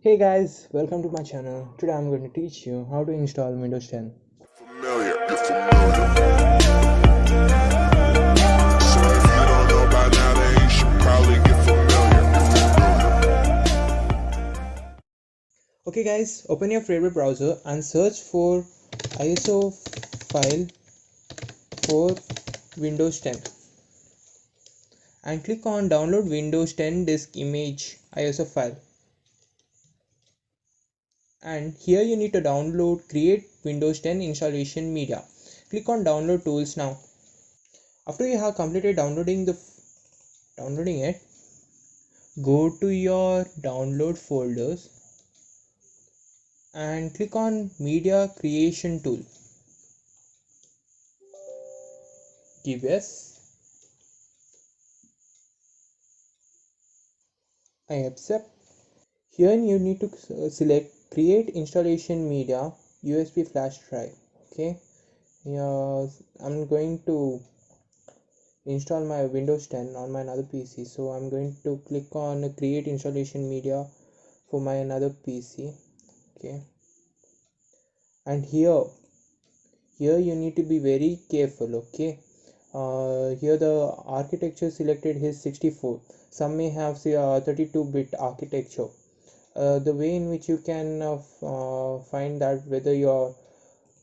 Hey guys, welcome to my channel. Today I'm going to teach you how to install Windows 10. Familiar, you're familiar. So if you don't know by now, then you should probably get familiar. Okay guys, open your favorite browser and search for ISO file for Windows 10 and click on download Windows 10 disk image ISO file. And here you need to download create Windows 10 installation media. Click on download tools now. After you have completed downloading it, go to your download folders and click on media creation tool. Give yes. I accept. Here you need to select create installation media USB flash drive. Okay, yeah, I'm going to install my Windows 10 on my another PC, so I'm going to click on create installation media for my another PC. Okay, and here you need to be very careful. Okay, here the architecture selected is 64. Some may have say 32-bit architecture. The way in which you can find that whether your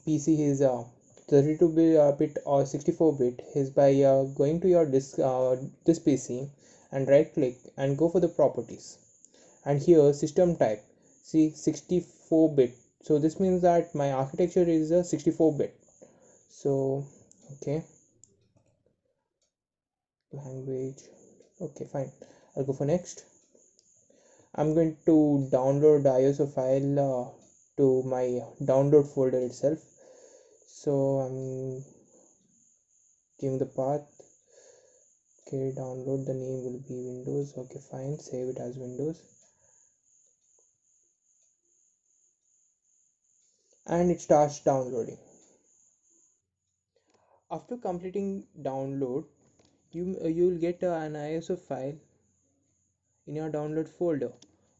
PC is 32-bit or 64-bit is by going to your this PC and right click and go for the properties, and here system type, see 64-bit, so this means that my architecture is a 64-bit. So okay, language, okay fine, I'll go for next. I'm going to download the ISO file to my download folder itself. So I'm giving the path. Okay, download, the name will be Windows. Okay, fine, save it as Windows. And it starts downloading. After completing download, you'll get an ISO file in your download folder.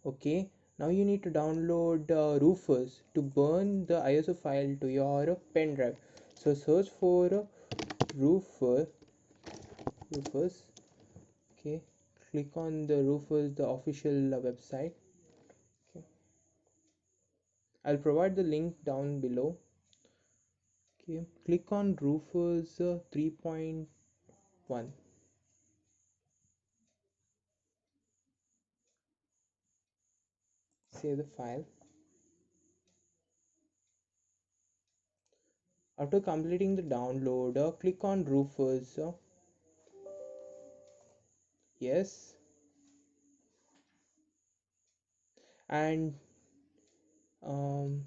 Okay, now you need to download Rufus to burn the ISO file to your pen drive. So search for Rufus. Rufus. Okay, click on the Rufus, the official website. Okay, I'll provide the link down below. Okay, click on Rufus 3.1. Save the file. After completing the download, click on Rufus. Yes, and um,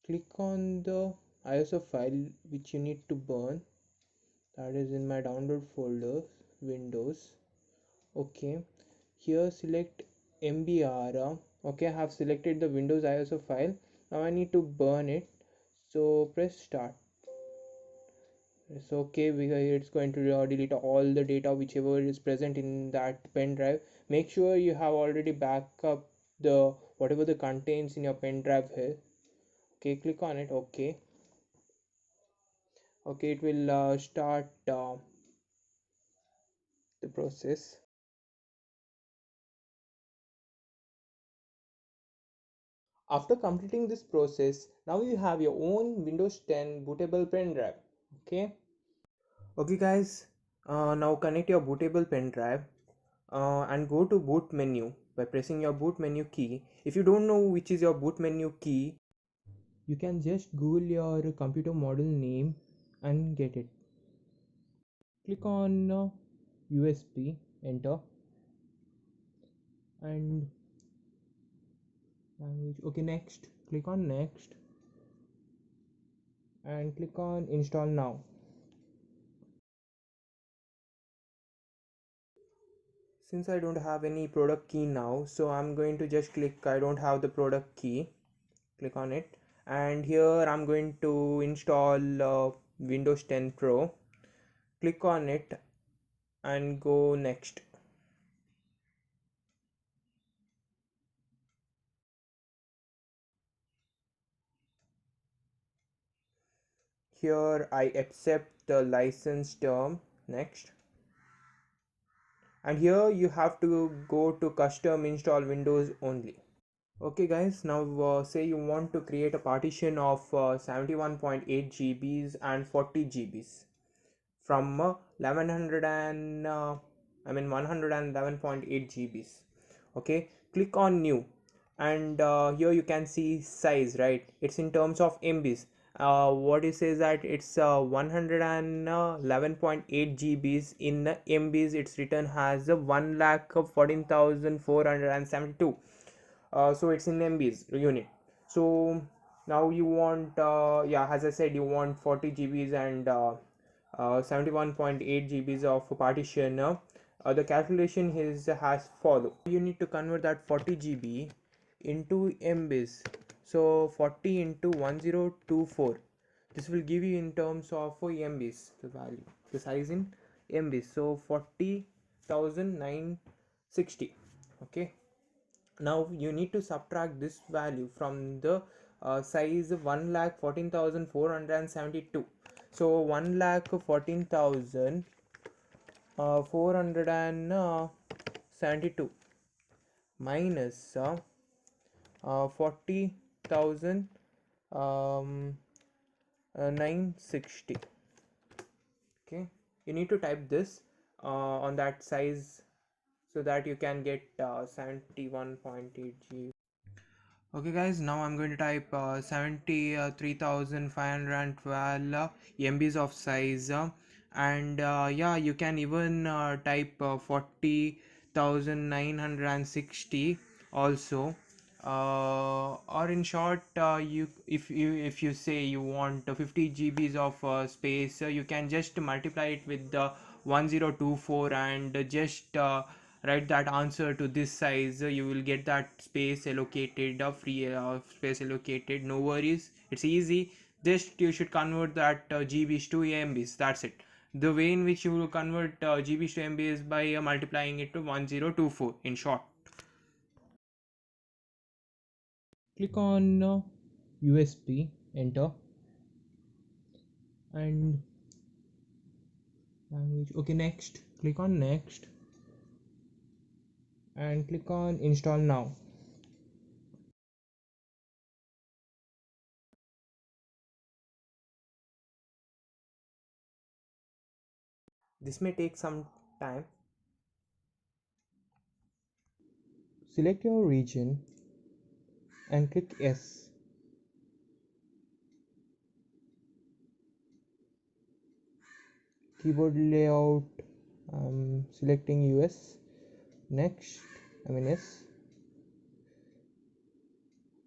click on the ISO file which you need to burn. That is in my download folder, Windows. Okay, here select MBR. Okay, I have selected the Windows ISO file. Now I need to burn it. So press start. It's okay, it's going to delete all the data whichever is present in that pen drive. Make sure you have already backed up the whatever the contains in your pen drive here. Okay, click on it. Okay, okay, it will start the process. After completing this process, now you have your own Windows 10 bootable pen drive. Okay, okay guys, now connect your bootable pen drive and go to boot menu by pressing your boot menu key. If you don't know which is your boot menu key, you can just Google your computer model name and get it. Click on USB, enter, and language. Okay, next. Click on next and click on install now. Since I don't have any product key now, so I'm going to just click I don't have the product key. Click on it, and here I'm going to install Windows 10 Pro. Click on it and go next. Here I accept the license term. Next. And here you have to go to custom install Windows only. Okay guys, now say you want to create a partition of 71.8 GBs and 40 GBs from 1100 and 111.8 GBs. Okay, click on new, and here you can see size, right? It's in terms of MBs. What it says that it's 111.8 GBs. In MBs it's written as 1,14,472. So it's in MBs unit. So now you want, yeah, as I said, you want 40 GBs and 71.8 GBs of partition. The calculation is as follow. You need to convert that 40 GB into MBs. So 40 into 1024. This will give you in terms of MBs the value, the size in MBs. So 40,960. Okay. Now you need to subtract this value from the size 1,14,472. So 1,14,472 minus 40,000 960. Okay, you need to type this on that size so that you can get 71.8 G. Okay guys, now I'm going to type 73,512 MBs of size, and yeah, you can even type 40,960 also, or in short, you if you say you want 50 GBs of space, you can just multiply it with the 1024 and just write that answer to this size. You will get that space allocated, free space allocated. No worries, it's easy. Just you should convert that GBs to MBs. That's it. The way in which you will convert GBs to MBs is by multiplying it to 1024. In short, click on USB, enter, and language. Okay, next. Click on next and click on install now. This may take some time. Select your region and click yes. Keyboard layout, selecting US. Next, yes.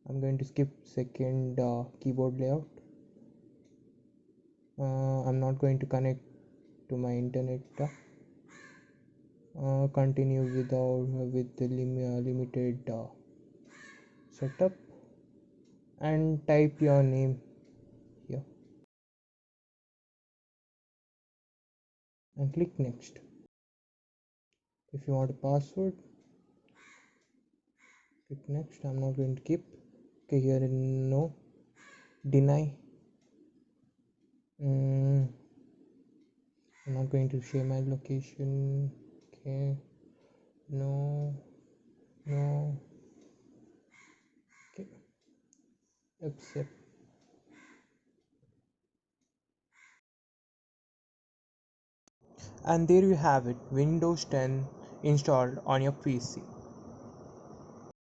I'm going to skip second keyboard layout. I'm not going to connect to my internet. Continue without with the limited setup, and type your name here and click next. If you want a password, click next. I'm not going to keep. Okay, here no, deny. I'm not going to share my location. Okay, no, okay, accept. And there you have it, Windows 10 installed on your PC.